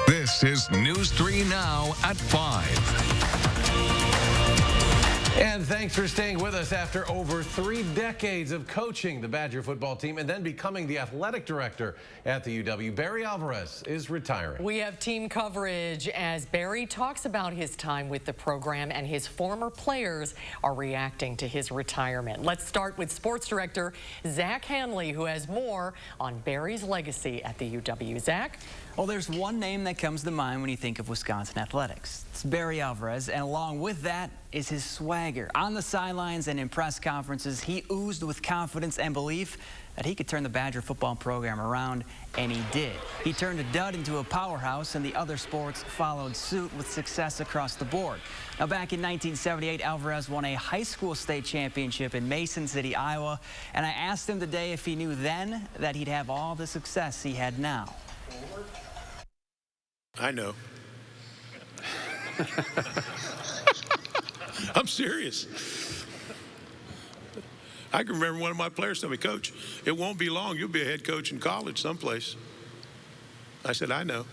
This is News 3 Now at 5. And thanks for staying with us after over 3 decades of coaching the Badger football team and then becoming the athletic director at the UW. Barry Alvarez is retiring. We have team coverage as Barry talks about his time with the program, and his former players are reacting to his retirement. Let's start with sports director Zach Hanley, who has more on Barry's legacy at the UW. Zach? Well, there's one name that comes to mind when you think of Wisconsin athletics. It's Barry Alvarez, and along with that is his swagger. On the sidelines and in press conferences, he oozed with confidence and belief that he could turn the Badger football program around, and he did. He turned a dud into a powerhouse, and the other sports followed suit with success across the board. Now, back in 1978, Alvarez won a high school state championship in Mason City, Iowa, and I asked him today if he knew then that he'd have all the success he had now. I know. I'm serious. I can remember one of my players told me, Coach, it won't be long. You'll be a head coach in college someplace. I said, I know.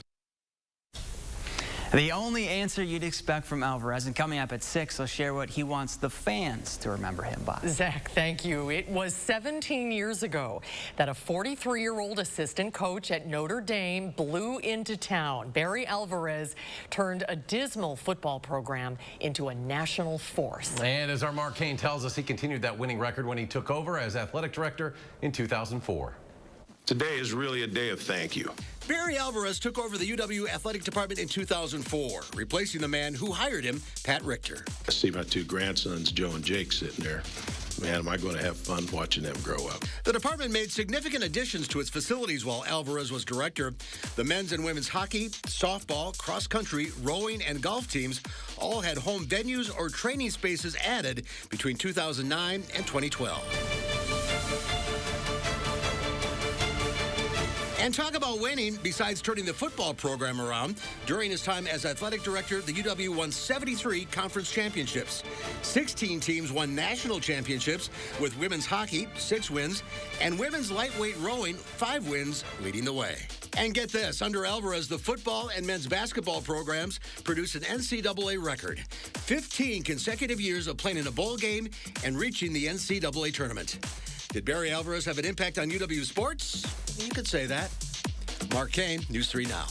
The only answer you'd expect from Alvarez, and coming up at 6, he'll share what he wants the fans to remember him by. Zach, thank you. It was 17 years ago that a 43-year-old assistant coach at Notre Dame blew into town. Barry Alvarez turned a dismal football program into a national force. And as our Mark Kane tells us, he continued that winning record when he took over as athletic director in 2004. Today is really a day of thank you. Barry Alvarez took over the UW Athletic Department in 2004, replacing the man who hired him, Pat Richter. I see my 2 grandsons, Joe and Jake, sitting there. Man, am I going to have fun watching them grow up. The department made significant additions to its facilities while Alvarez was director. The men's and women's hockey, softball, cross country, rowing, and golf teams all had home venues or training spaces added between 2009 and 2012. And talk about winning. Besides turning the football program around, during his time as athletic director, the UW won 73 conference championships. 16 teams won national championships, with women's hockey, 6 wins, and women's lightweight rowing, 5 wins, leading the way. And get this, under Alvarez, the football and men's basketball programs produced an NCAA record. 15 consecutive years of playing in a bowl game and reaching the NCAA tournament. Did Barry Alvarez have an impact on UW sports? You could say that. Mark Kane, News 3 Now.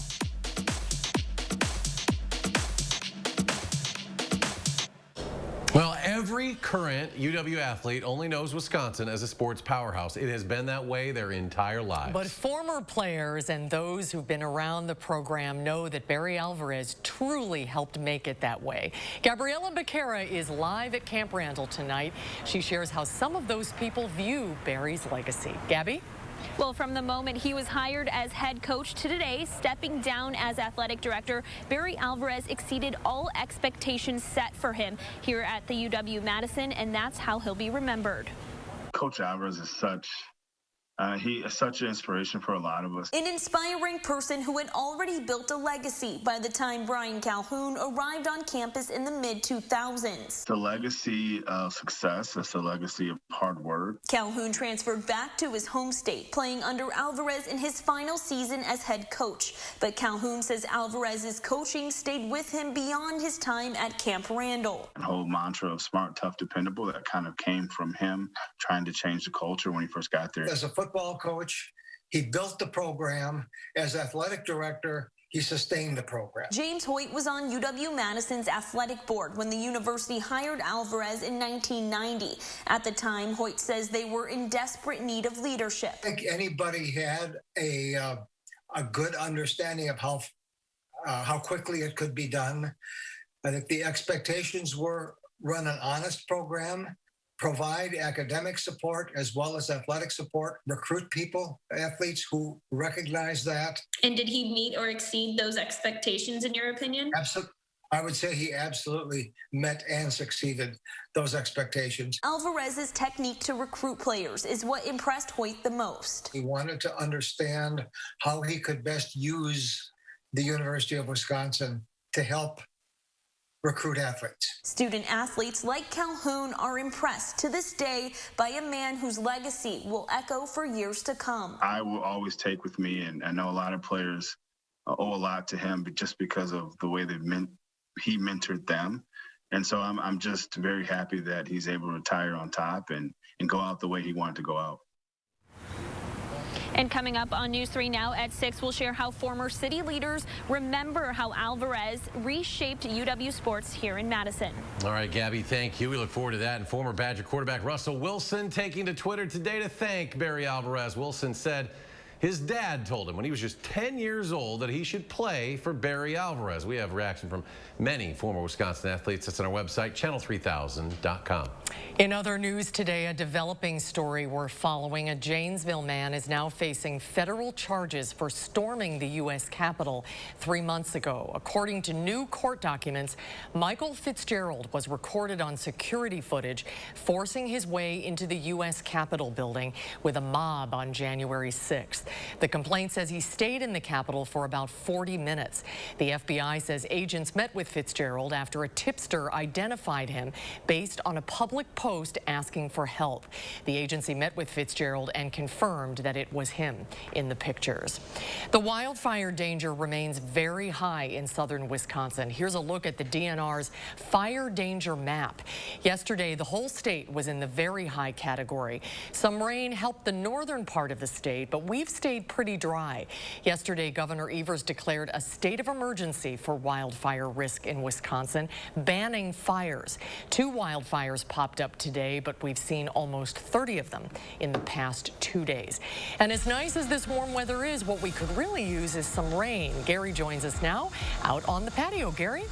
Well, every current UW athlete only knows Wisconsin as a sports powerhouse. It has been that way their entire lives. But former players and those who've been around the program know that Barry Alvarez truly helped make it that way. Gabriella Becerra is live at Camp Randall tonight. She shares how some of those people view Barry's legacy. Gabby? Well, from the moment he was hired as head coach to today, stepping down as athletic director, Barry Alvarez exceeded all expectations set for him here at the UW-Madison, and that's how he'll be remembered. Coach Alvarez is such an inspiration for a lot of us. An inspiring person who had already built a legacy by the time Brian Calhoun arrived on campus in the mid-2000s. It's a legacy of success. It's a legacy of hard work. Calhoun transferred back to his home state, playing under Alvarez in his final season as head coach. But Calhoun says Alvarez's coaching stayed with him beyond his time at Camp Randall. The whole mantra of smart, tough, dependable, that kind of came from him trying to change the culture when he first got there. As a football coach, he built the program. As athletic director, he sustained the program. James Hoyt was on UW-Madison's athletic board when the university hired Alvarez in 1990. At the time, Hoyt says they were in desperate need of leadership. I think anybody had a good understanding of how quickly it could be done. I think the expectations were run an honest program, provide academic support as well as athletic support, recruit people, athletes who recognize that. And did he meet or exceed those expectations in your opinion? Absolutely. I would say he absolutely met and succeeded those expectations. Alvarez's technique to recruit players is what impressed Hoyt the most. He wanted to understand how he could best use the University of Wisconsin to help recruit athletes. Student athletes like Calhoun are impressed to this day by a man whose legacy will echo for years to come. I will always take with me, and I know a lot of players owe a lot to him, but just because of the way he mentored them. And so I'm just very happy that he's able to retire on top and go out the way he wanted to go out. And coming up on News 3 Now at 6, we'll share how former city leaders remember how Alvarez reshaped UW sports here in Madison. All right, Gabby, thank you. We look forward to that. And former Badger quarterback Russell Wilson taking to Twitter today to thank Barry Alvarez. Wilson said his dad told him when he was just 10 years old that he should play for Barry Alvarez. We have reaction from many former Wisconsin athletes. That's on our website, channel3000.com. In other news today, a developing story we're following. A Janesville man is now facing federal charges for storming the U.S. Capitol 3 months ago. According to new court documents, Michael Fitzgerald was recorded on security footage forcing his way into the U.S. Capitol building with a mob on January 6th. The complaint says he stayed in the Capitol for about 40 minutes. The FBI says agents met with Fitzgerald after a tipster identified him based on a public post asking for help. The agency met with Fitzgerald and confirmed that it was him in the pictures. The wildfire danger remains very high in southern Wisconsin. Here's a look at the DNR's fire danger map. Yesterday, the whole state was in the very high category. Some rain helped the northern part of the state, but we've stayed pretty dry. Yesterday, Governor Evers declared a state of emergency for wildfire risk in Wisconsin, banning fires. 2 wildfires popped up today, but we've seen almost 30 of them in the past 2 days. And as nice as this warm weather is, what we could really use is some rain. Gary joins us now out on the patio. Gary?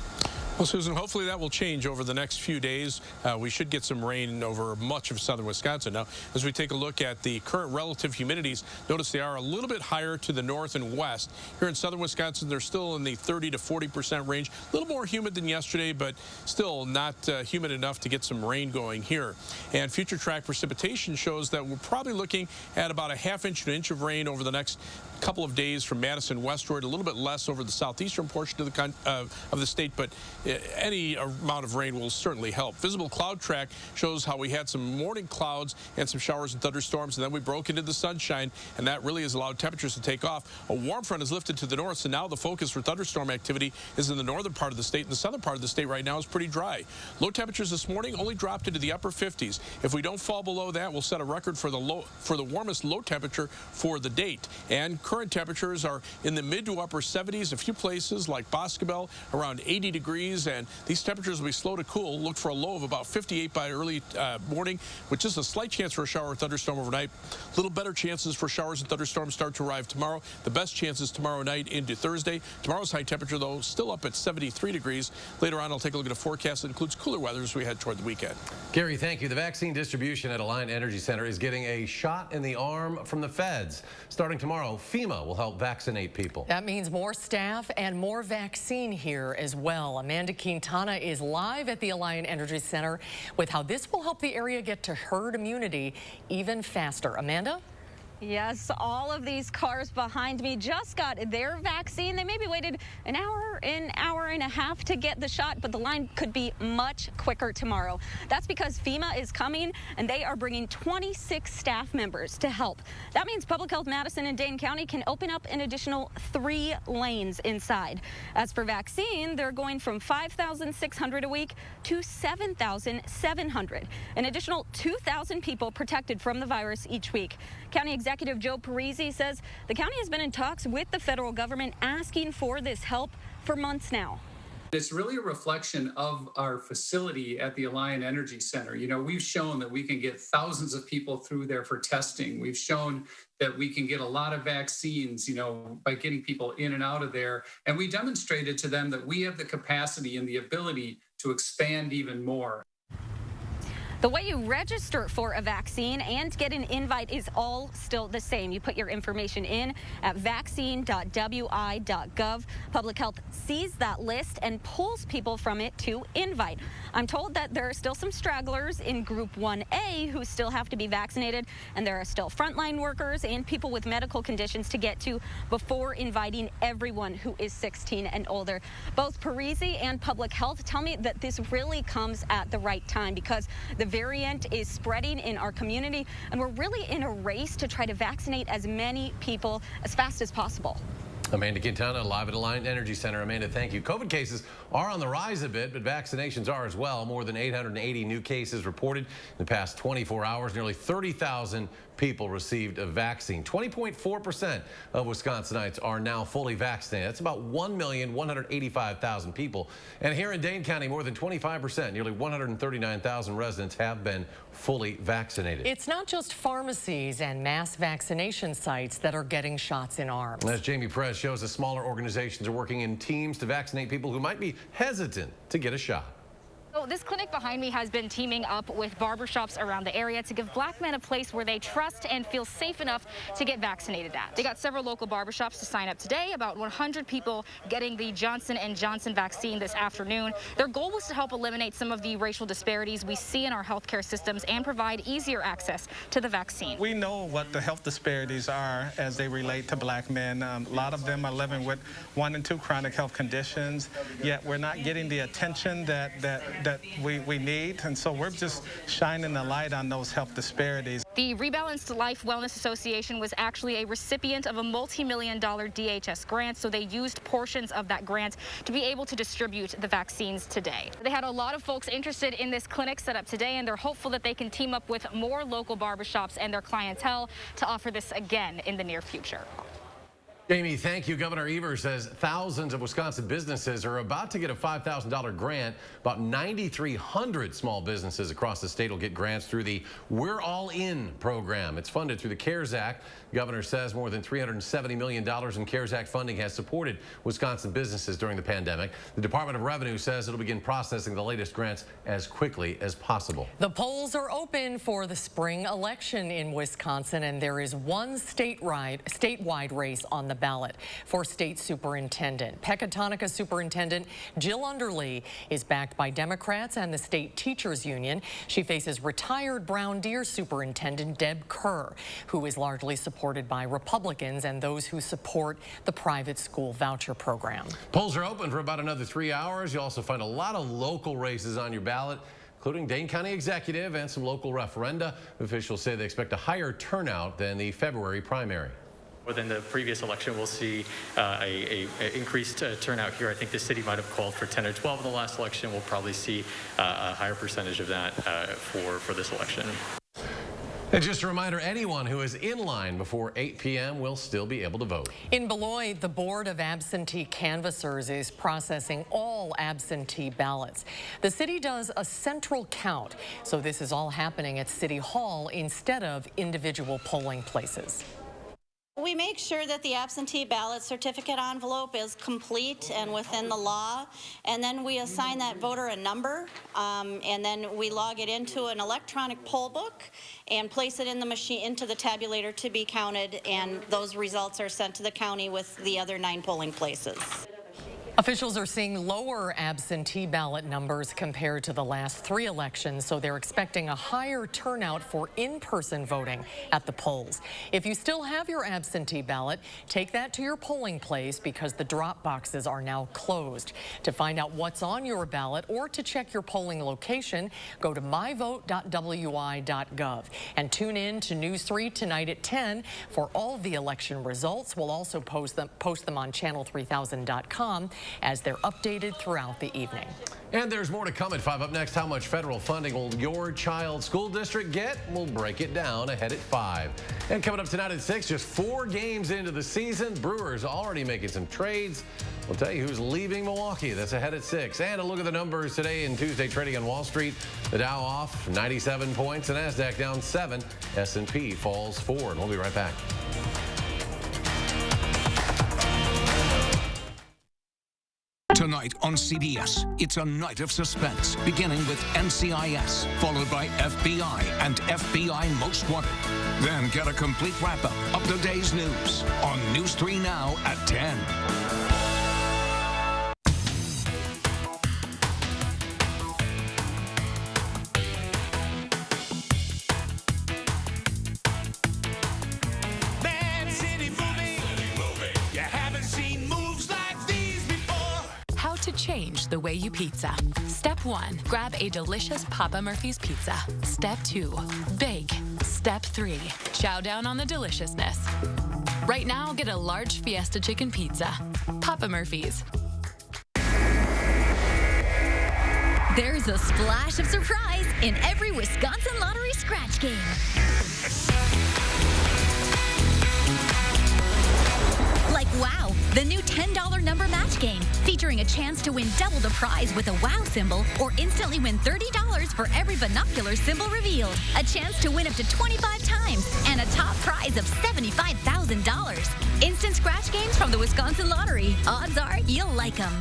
Well, Susan, hopefully that will change over the next few days. We should get some rain over much of southern Wisconsin. Now, as we take a look at the current relative humidities, notice they are a little bit higher to the north and west. Here in southern Wisconsin, they're still in the 30 to 40% range. A little more humid than yesterday, but still not humid enough to get some rain going here. And future track precipitation shows that we're probably looking at about a ½ inch to an inch of rain over the next couple of days from Madison westward, a little bit less over the southeastern portion of the state, but any amount of rain will certainly help. Visible cloud track shows how we had some morning clouds and some showers and thunderstorms, and then we broke into the sunshine, and that really has allowed temperatures to take off. A warm front is lifted to the north, so now the focus for thunderstorm activity is in the northern part of the state, and the southern part of the state right now is pretty dry. Low temperatures this morning only dropped into the upper 50s. If we don't fall below that, we'll set a record for the warmest low temperature for the date. And current temperatures are in the mid to upper 70s. A few places like Boscobel around 80 degrees, and these temperatures will be slow to cool. Look for a low of about 58 by early morning, with just a slight chance for a shower or thunderstorm overnight. Little better chances for showers and thunderstorms start to arrive tomorrow. The best chances tomorrow night into Thursday. Tomorrow's high temperature, though, still up at 73 degrees. Later on, I'll take a look at a forecast that includes cooler weather as we head toward the weekend. Gary, thank you. The vaccine distribution at Alliant Energy Center is getting a shot in the arm from the feds. Starting tomorrow, FEMA will help vaccinate people. That means more staff and more vaccine here as well. Amanda Quintana is live at the Alliant Energy Center with how this will help the area get to herd immunity even faster. Amanda? Yes, all of these cars behind me just got their vaccine. They maybe waited an hour and a half to get the shot, but the line could be much quicker tomorrow. That's because FEMA is coming, and they are bringing 26 staff members to help. That means Public Health Madison and Dane County can open up an additional 3 lanes inside. As for vaccine, they're going from 5,600 a week to 7,700. An additional 2,000 people protected from the virus each week. County Executive Joe Parisi says the county has been in talks with the federal government asking for this help for months now. It's really a reflection of our facility at the Alliant Energy Center. You know, we've shown that we can get thousands of people through there for testing. We've shown that we can get a lot of vaccines, you know, by getting people in and out of there. And we demonstrated to them that we have the capacity and the ability to expand even more. The way you register for a vaccine and get an invite is all still the same. You put your information in at vaccine.wi.gov. Public Health sees that list and pulls people from it to invite. I'm told that there are still some stragglers in Group 1A who still have to be vaccinated, and there are still frontline workers and people with medical conditions to get to before inviting everyone who is 16 and older. Both Parisi and Public Health tell me that this really comes at the right time because the variant is spreading in our community, and we're really in a race to try to vaccinate as many people as fast as possible. Amanda Quintana, live at Alliant Energy Center. Amanda, thank you. COVID cases are on the rise a bit, but vaccinations are as well. More than 880 new cases reported in the past 24 hours. Nearly 30,000 people received a vaccine. 20.4% of Wisconsinites are now fully vaccinated. That's about 1,185,000 people. And here in Dane County, more than 25%, nearly 139,000 residents have been fully vaccinated. It's not just pharmacies and mass vaccination sites that are getting shots in arms. As Jamie Perez shows, the smaller organizations are working in teams to vaccinate people who might be hesitant to get a shot. So this clinic behind me has been teaming up with barbershops around the area to give black men a place where they trust and feel safe enough to get vaccinated at. They got several local barbershops to sign up today, about 100 people getting the Johnson & Johnson vaccine this afternoon. Their goal was to help eliminate some of the racial disparities we see in our healthcare systems and provide easier access to the vaccine. We know what the health disparities are as they relate to black men. A lot of them are living with 1 and 2 chronic health conditions, yet we're not getting the attention that we need, and so we're just shining the light on those health disparities. The Rebalanced Life Wellness Association was actually a recipient of a multi-million-dollar DHS grant, so they used portions of that grant to be able to distribute the vaccines today. They had a lot of folks interested in this clinic set up today, and they're hopeful that they can team up with more local barbershops and their clientele to offer this again in the near future. Jamie, thank you. Governor Evers says thousands of Wisconsin businesses are about to get a $5,000 grant. About 9,300 small businesses across the state will get grants through the We're All In program. It's funded through the CARES Act. The governor says more than $370 million in CARES Act funding has supported Wisconsin businesses during the pandemic. The Department of Revenue says it'll begin processing the latest grants as quickly as possible. The polls are open for the spring election in Wisconsin, and there is one statewide race on the ballot for state superintendent. Pecatonica Superintendent Jill Underly is backed by Democrats and the state teachers union. She faces retired Brown Deer Superintendent Deb Kerr, who is largely supported by Republicans and those who support the private school voucher program. Polls are open for about another 3 hours. You'll also find a lot of local races on your ballot, including Dane County Executive and some local referenda. Officials say they expect a higher turnout than the February primary. Within the previous election, we'll see a increased turnout here. I think the city might have called for 10 or 12 in the last election. We'll probably see a higher percentage of that for this election. And just a reminder, anyone who is in line before 8 p.m. will still be able to vote. In Beloit, the Board of Absentee Canvassers is processing all absentee ballots. The city does a central count, so this is all happening at City Hall instead of individual polling places. We make sure that the absentee ballot certificate envelope is complete and within the law, and then we assign that voter a number, and then we log it into an electronic poll book and place it in the machine, into the tabulator to be counted, and those results are sent to the county with the other 9 polling places. Officials are seeing lower absentee ballot numbers compared to the last 3 elections, so they're expecting a higher turnout for in-person voting at the polls. If you still have your absentee ballot, take that to your polling place because the drop boxes are now closed. To find out what's on your ballot or to check your polling location, go to myvote.wi.gov and tune in to News 3 tonight at 10 for all the election results. We'll also post them on channel3000.com. as they're updated throughout the evening. And there's more to come at 5. Up next, how much federal funding will your child's school district get? We'll break it down ahead at 5. And coming up tonight at 6, just 4 games into the season, Brewers already making some trades. We'll tell you who's leaving Milwaukee. That's ahead at 6. And a look at the numbers today in Tuesday trading on Wall Street. The Dow off 97 points, the NASDAQ down 7. S&P falls 4. And we'll be right back. Tonight on CBS, it's a night of suspense, beginning with NCIS, followed by FBI and FBI Most Wanted. Then get a complete wrap-up of the day's news on News 3 Now at 10. Change the way you pizza. Step 1, grab a delicious Papa Murphy's pizza. Step 2, bake. Step 3, chow down on the deliciousness. Right now, get a large Fiesta chicken pizza. Papa Murphy's. There's a splash of surprise in every Wisconsin Lottery scratch game. Like WOW, the new $10 number match game, featuring a chance to win double the prize with a WOW symbol or instantly win $30 for every binocular symbol revealed. A chance to win up to 25 times and a top prize of $75,000. Instant scratch games from the Wisconsin Lottery. Odds are you'll like them.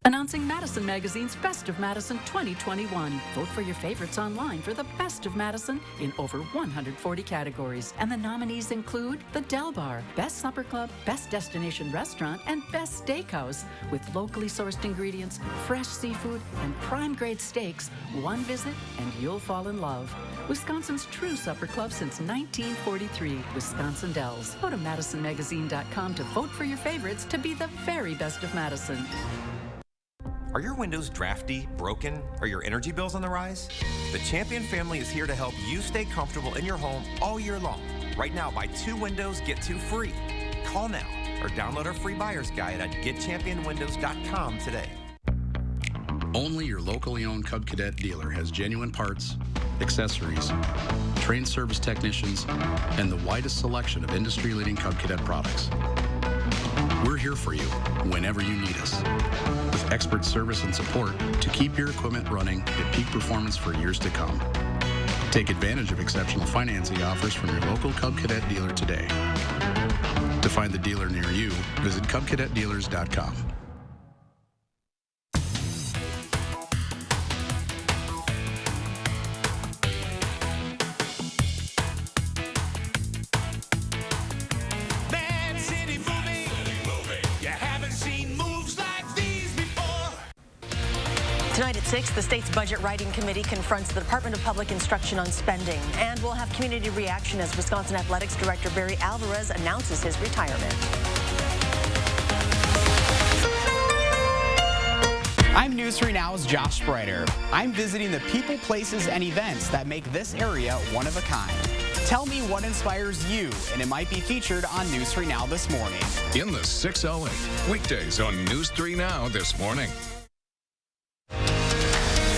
Announcing Madison Magazine's Best of Madison 2021. Vote for your favorites online for the Best of Madison in over 140 categories. And the nominees include the Del Bar, Best Supper Club, Best Destination Restaurant, and Best Steakhouse. With locally sourced ingredients, fresh seafood, and prime-grade steaks, one visit and you'll fall in love. Wisconsin's true supper club since 1943, Wisconsin Dells. Go to MadisonMagazine.com to vote for your favorites to be the very best of Madison. Are your windows drafty, broken, or your energy bills on the rise? The Champion family is here to help you stay comfortable in your home all year long. Right now, buy 2 windows, get 2 free. Call now or download our free buyer's guide at getchampionwindows.com today. Only your locally owned Cub Cadet dealer has genuine parts, accessories, trained service technicians, and the widest selection of industry-leading Cub Cadet products. We're here for you whenever you need us, with expert service and support to keep your equipment running at peak performance for years to come. Take advantage of exceptional financing offers from your local Cub Cadet dealer today. To find the dealer near you, visit cubcadetdealers.com. Tonight at 6, the state's Budget Writing Committee confronts the Department of Public Instruction on spending. And we'll have community reaction as Wisconsin Athletics Director Barry Alvarez announces his retirement. I'm News 3 Now's Josh Spreiter. I'm visiting the people, places, and events that make this area one of a kind. Tell me what inspires you, and it might be featured on News 3 Now this morning. In the 608, weekdays on News 3 Now this morning.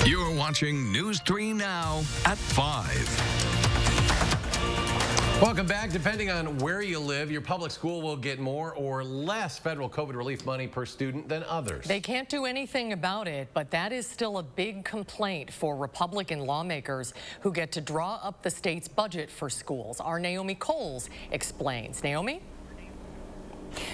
You're watching News 3 Now at 5. Welcome back. Depending on where you live, your public school will get more or less federal COVID relief money per student than others. They can't do anything about it, but that is still a big complaint for Republican lawmakers who get to draw up the state's budget for schools. Our Naomi Coles explains. Naomi?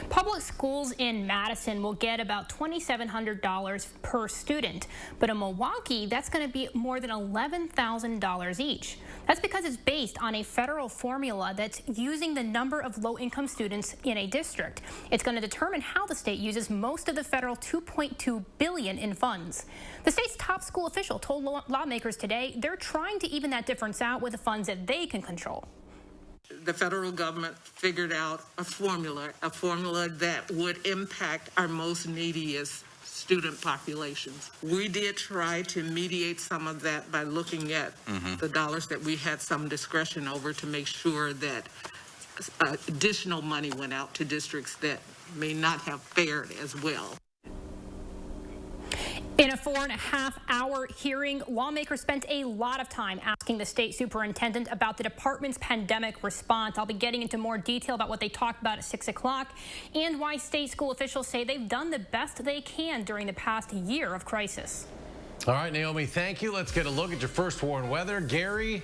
Public schools in Madison will get about $2,700 per student, but in Milwaukee, that's going to be more than $11,000 each. That's because it's based on a federal formula that's using the number of low-income students in a district. It's going to determine how the state uses most of the federal $2.2 billion in funds. The state's top school official told lawmakers today they're trying to even that difference out with the funds that they can control. The federal government figured out a formula that would impact our most neediest student populations. We did try to mediate some of that by looking at the dollars that we had some discretion over to make sure that additional money went out to districts that may not have fared as well. In a 4.5-hour hearing, lawmakers spent a lot of time asking the state superintendent about the department's pandemic response. I'll be getting into more detail about what they talked about at 6 o'clock and why state school officials say they've done the best they can during the past year of crisis. All right, Naomi, thank you. Let's get a look at your first warn weather. Gary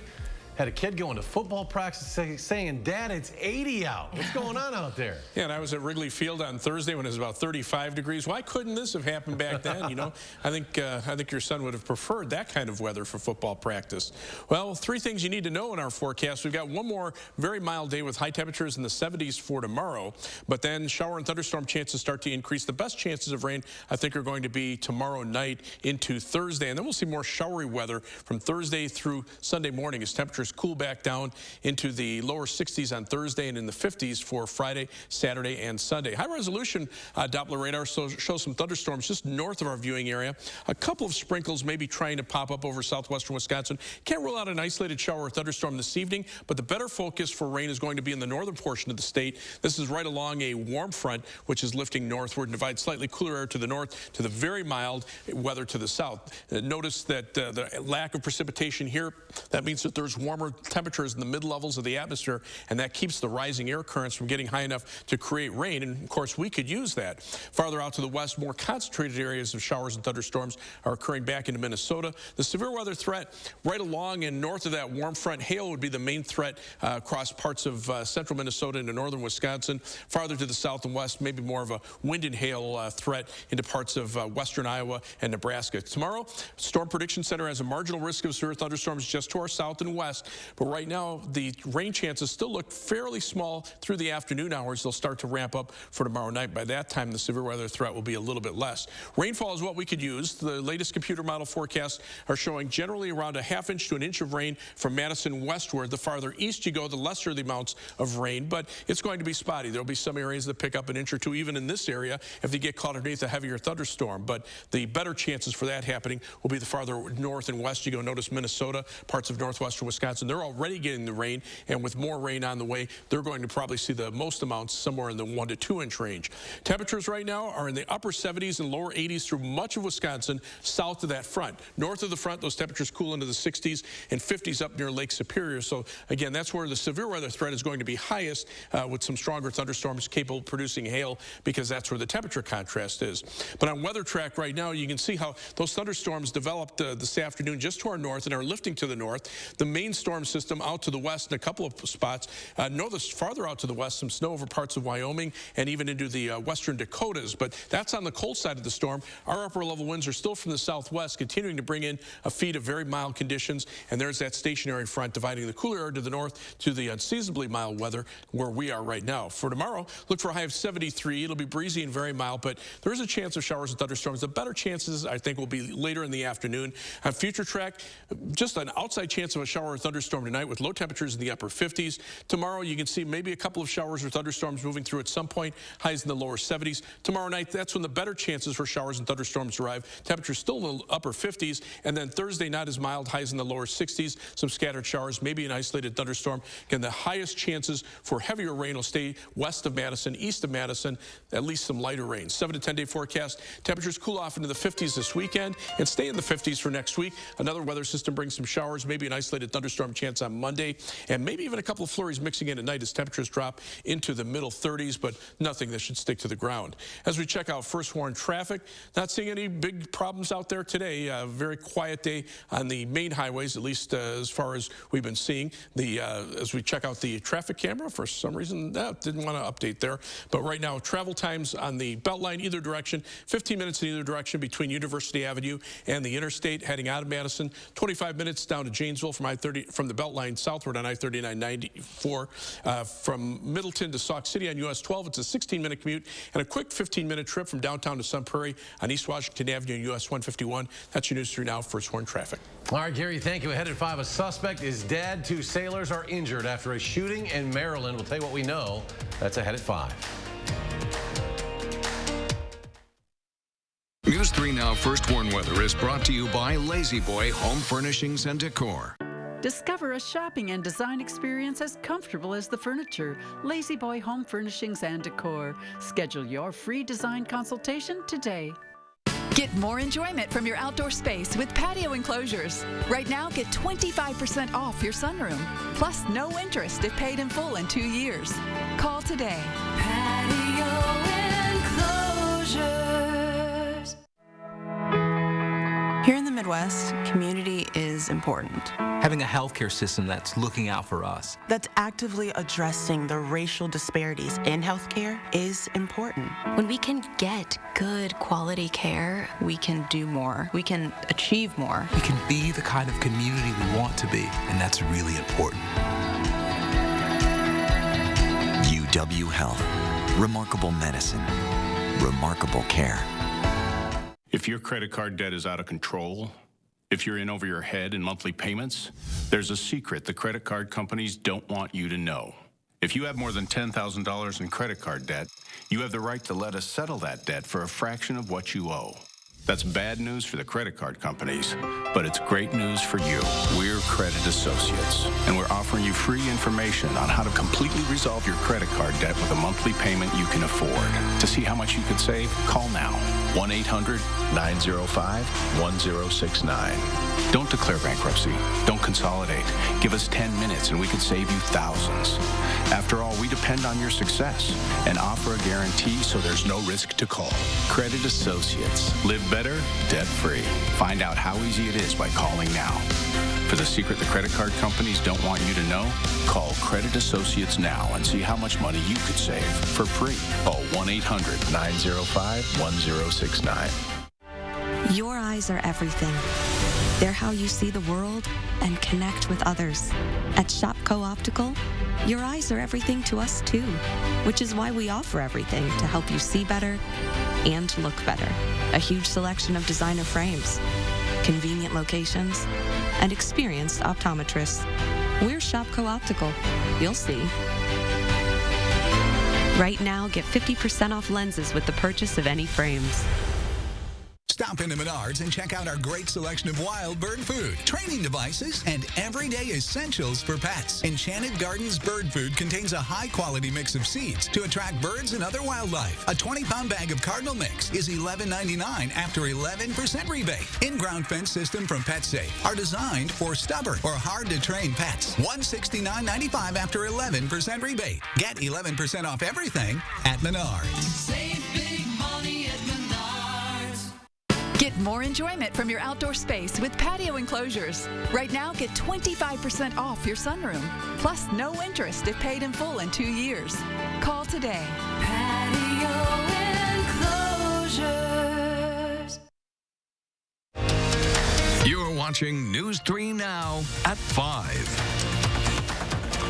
had a kid going to football practice saying, Dad, it's 80 out. What's going on out there? Yeah, and I was at Wrigley Field on Thursday when it was about 35 degrees. Why couldn't this have happened back then? You know, I think your son would have preferred that kind of weather for football practice. Well, 3 things you need to know in our forecast. We've got one more very mild day with high temperatures in the 70s for tomorrow, but then shower and thunderstorm chances start to increase. The best chances of rain, I think, are going to be tomorrow night into Thursday, and then we'll see more showery weather from Thursday through Sunday morning as temperatures temperatures cool back down into the lower 60s on Thursday and in the 50s for Friday, Saturday, and Sunday. High-resolution Doppler radar shows some thunderstorms just north of our viewing area. A couple of sprinkles may be trying to pop up over southwestern Wisconsin. Can't rule out an isolated shower or thunderstorm this evening, but the better focus for rain is going to be in the northern portion of the state. This is right along a warm front, which is lifting northward and divides slightly cooler air to the north to the very mild weather to the south. Notice that the lack of precipitation here, that means that there's warmer temperatures in the mid-levels of the atmosphere, and that keeps the rising air currents from getting high enough to create rain, and of course we could use that. Farther out to the west, more concentrated areas of showers and thunderstorms are occurring back into Minnesota. The severe weather threat right along and north of that warm front, hail would be the main threat across parts of central Minnesota into northern Wisconsin. Farther to the south and west, maybe more of a wind and hail threat into parts of western Iowa and Nebraska. Tomorrow, Storm Prediction Center has a marginal risk of severe thunderstorms just to our south and west, but right now the rain chances still look fairly small through the afternoon hours. They'll start to ramp up for tomorrow night. By that time, the severe weather threat will be a little bit less. Rainfall is what we could use. The latest computer model forecasts are showing generally around a ½ to an inch of rain from Madison westward. The farther east you go, the lesser the amounts of rain, but it's going to be spotty. There'll be some areas that pick up an inch or two even in this area if they get caught underneath a heavier thunderstorm, but the better chances for that happening will be the farther north and west you go. Notice Minnesota, parts of northwestern Wisconsin, they're already getting the rain, and with more rain on the way, they're going to probably see the most amounts somewhere in the 1 to 2 inch range. Temperatures right now are in the upper 70s and lower 80s through much of Wisconsin south of that front. North of the front, those temperatures cool into the 60s and 50s up near Lake Superior. So again, that's where the severe weather threat is going to be highest with some stronger thunderstorms capable of producing hail, because that's where the temperature contrast is. But on Weather Track right now, you can see how those thunderstorms developed this afternoon just to our north and are lifting to the north. The main storm system out to the west in a couple of spots. Notice farther out to the west, some snow over parts of Wyoming and even into the western Dakotas, but that's on the cold side of the storm. Our upper level winds are still from the southwest, continuing to bring in a feed of very mild conditions, and there's that stationary front dividing the cooler air to the north to the unseasonably mild weather where we are right now. For tomorrow, look for a high of 73. It'll be breezy and very mild, but there is a chance of showers and thunderstorms. The better chances, I think, will be later in the afternoon. On Future Track, just an outside chance of a shower or thunderstorm tonight with low temperatures in the upper 50s. Tomorrow, you can see maybe a couple of showers or thunderstorms moving through at some point, highs in the lower 70s. Tomorrow night, that's when the better chances for showers and thunderstorms arrive. Temperatures still in the upper 50s, and then Thursday, not as mild, highs in the lower 60s, some scattered showers, maybe an isolated thunderstorm. Again, the highest chances for heavier rain will stay west of Madison, east of Madison, at least some lighter rain. 7 to 10 day forecast. Temperatures cool off into the 50s this weekend and stay in the 50s for next week. Another weather system brings some showers, maybe an isolated thunderstorm chance on Monday, and maybe even a couple of flurries mixing in at night as temperatures drop into the middle 30s, but nothing that should stick to the ground. As we check out first warn traffic, not seeing any big problems out there today. A very quiet day on the main highways, at least as far as we've been seeing. As we check out the traffic camera, for some reason, didn't want to update there. But right now, travel times on the Beltline, either direction, 15 minutes in either direction between University Avenue and the interstate heading out of Madison, 25 minutes down to Janesville from the Beltline southward on I-39-94. From Middleton to Sauk City on US 12, it's a 16-minute commute and a quick 15-minute trip from downtown to Sun Prairie on East Washington Avenue and US 151. That's your News 3 Now First Warn traffic. All right, Gary, thank you. Ahead at 5, a suspect is dead. 2 sailors are injured after a shooting in Maryland. We'll tell you what we know. That's ahead at 5. News 3 Now First Warn Weather is brought to you by Lazy Boy Home Furnishings and Decor. Discover a shopping and design experience as comfortable as the furniture. Lazy Boy Home Furnishings and Decor. Schedule your free design consultation today. Get more enjoyment from your outdoor space with patio enclosures. Right now, get 25% off your sunroom. Plus, no interest if paid in full in 2 years. Call today. Patio enclosures. Here in the Midwest, community is important. Having a healthcare system that's looking out for us. That's actively addressing the racial disparities in healthcare is important. When we can get good quality care, we can do more. We can achieve more. We can be the kind of community we want to be, and that's really important. UW Health. Remarkable medicine. Remarkable care. If your credit card debt is out of control, If you're in over your head in monthly payments, there's a secret the credit card companies don't want you to know. If you have more than $10,000 in credit card debt, you have the right to let us settle that debt for a fraction of what you owe. That's bad news for the credit card companies, but it's great news for you. We're Credit Associates, and we're offering you free information on how to completely resolve your credit card debt with a monthly payment you can afford. To see how much you could save, call now. 1-800-905-1069. Don't declare bankruptcy. Don't consolidate. Give us 10 minutes and we could save you thousands. After all, we depend on your success and offer a guarantee so there's no risk to call. Credit Associates. Live better, debt-free. Find out how easy it is by calling now. For the secret the credit card companies don't want you to know, call Credit Associates now and see how much money you could save for free. Call 1-800-905-1069. Your eyes are everything. They're how you see the world and connect with others. At Shopco Optical, your eyes are everything to us too, which is why we offer everything to help you see better and look better. A huge selection of designer frames, convenient locations, and experienced optometrists. We're Shopco Optical. You'll see. Right now, get 50% off lenses with the purchase of any frames. Stop into Menards and check out our great selection of wild bird food, training devices, and everyday essentials for pets. Enchanted Gardens Bird Food contains a high-quality mix of seeds to attract birds and other wildlife. A 20-pound bag of Cardinal Mix is $11.99 after 11% rebate. In-ground fence system from PetSafe are designed for stubborn or hard-to-train pets. $169.95 after 11% rebate. Get 11% off everything at Menards. Save big money at Menards. Get more enjoyment from your outdoor space with patio enclosures. Right now, get 25% off your sunroom. Plus, no interest if paid in full in 2 years. Call today. Patio enclosures. You're watching News 3 Now at 5.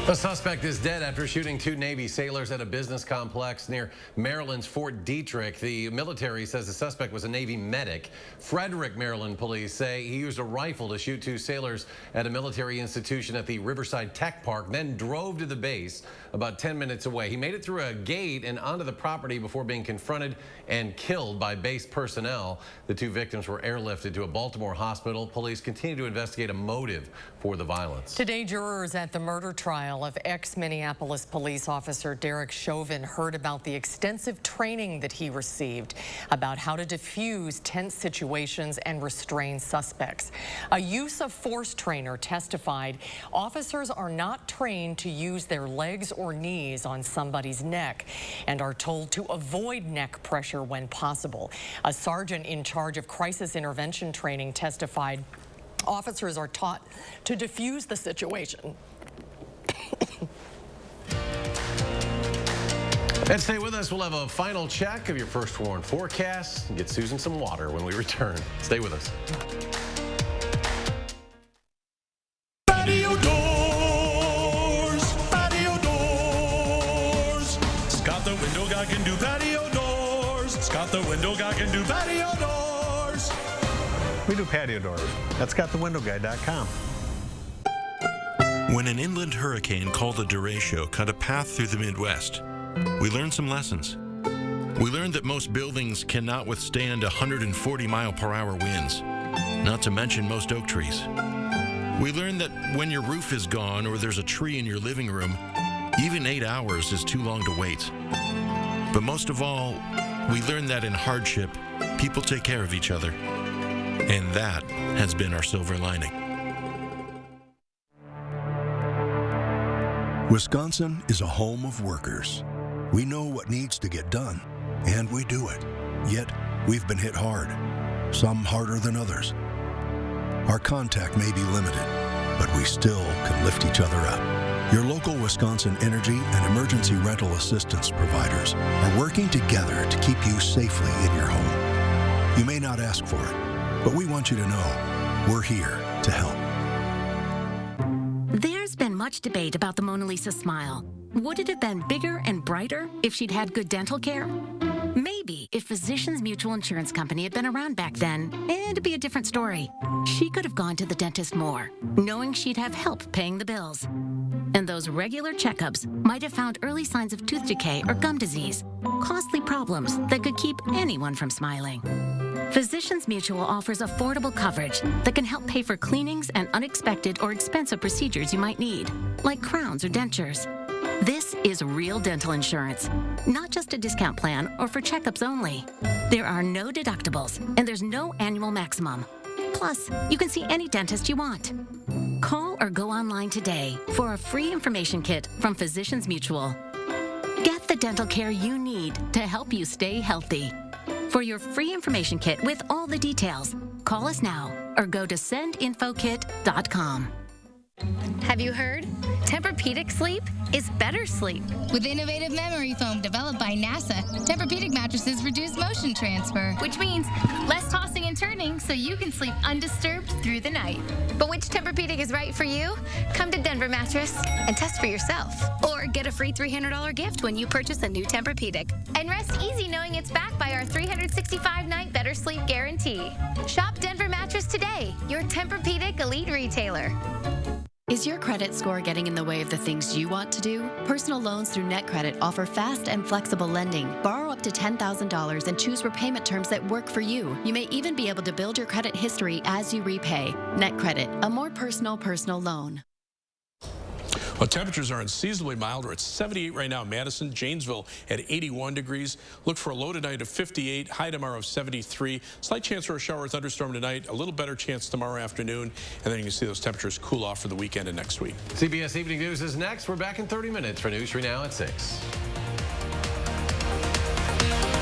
A suspect is dead after shooting 2 Navy sailors at a business complex near Maryland's Fort Detrick. The military says the suspect was a Navy medic. Frederick, Maryland police say he used a rifle to shoot 2 sailors at a military institution at the Riverside Tech Park, then drove to the base about 10 minutes away. He made it through a gate and onto the property before being confronted and killed by base personnel. The 2 victims were airlifted to a Baltimore hospital. Police continue to investigate a motive for the violence. Today, jurors at the murder trial of ex-Minneapolis police officer Derek Chauvin heard about the extensive training that he received about how to defuse tense situations and restrain suspects. A use of force trainer testified officers are not trained to use their legs or knees on somebody's neck and are told to avoid neck pressure when possible. A sergeant in charge of crisis intervention training testified officers are taught to defuse the situation. And stay with us. We'll have a final check of your first warned forecast and get Susan some water when we return. Stay with us. Patio doors, patio doors. Scott the window guy can do patio doors. Scott the window guy can do patio doors. We do patio doors at scottthewindowguy.com. When an inland hurricane called the Derecho cut a path through the Midwest, we learned some lessons. We learned that most buildings cannot withstand 140-mile-per-hour winds, not to mention most oak trees. We learned that when your roof is gone or there's a tree in your living room, even 8 hours is too long to wait. But most of all, we learned that in hardship, people take care of each other. And that has been our silver lining. Wisconsin is a home of workers. We know what needs to get done, and we do it. Yet, we've been hit hard, some harder than others. Our contact may be limited, but we still can lift each other up. Your local Wisconsin energy and emergency rental assistance providers are working together to keep you safely in your home. You may not ask for it, but we want you to know we're here to help. There's been much debate about the Mona Lisa smile. Would it have been bigger and brighter if she'd had good dental care? Maybe if Physicians Mutual Insurance Company had been around back then, it'd be a different story. She could have gone to the dentist more, knowing she'd have help paying the bills. And those regular checkups might have found early signs of tooth decay or gum disease, costly problems that could keep anyone from smiling. Physicians Mutual offers affordable coverage that can help pay for cleanings and unexpected or expensive procedures you might need, like crowns or dentures. This is real dental insurance, not just a discount plan or for checkups only. There are no deductibles, and there's no annual maximum. Plus, you can see any dentist you want. Call or go online today for a free information kit from Physicians Mutual. Get the dental care you need to help you stay healthy. For your free information kit with all the details, call us now or go to sendinfokit.com. Have you heard? Tempur-Pedic sleep is better sleep. With innovative memory foam developed by NASA, Tempur-Pedic mattresses reduce motion transfer, Which means less tossing and turning so you can sleep undisturbed through the night. But which Tempur-Pedic is right for you? Come to Denver Mattress and test for yourself. Or get a free $300 gift when you purchase a new Tempur-Pedic. And rest easy knowing it's backed by our 365-night better sleep guarantee. Shop Denver Mattress today, your Tempur-Pedic elite retailer. Is your credit score getting in the way of the things you want to do? Personal loans through NetCredit offer fast and flexible lending. Borrow up to $10,000 and choose repayment terms that work for you. You may even be able to build your credit history as you repay. NetCredit, a more personal loan. Well, temperatures are unseasonably mild. We're at 78 right now in Madison. Janesville at 81 degrees. Look for a low tonight of 58, high tomorrow of 73. Slight chance for a shower or thunderstorm tonight, a little better chance tomorrow afternoon, and then you can see those temperatures cool off for the weekend and next week. CBS Evening News is next. We're back in 30 minutes for News 3 Now at 6.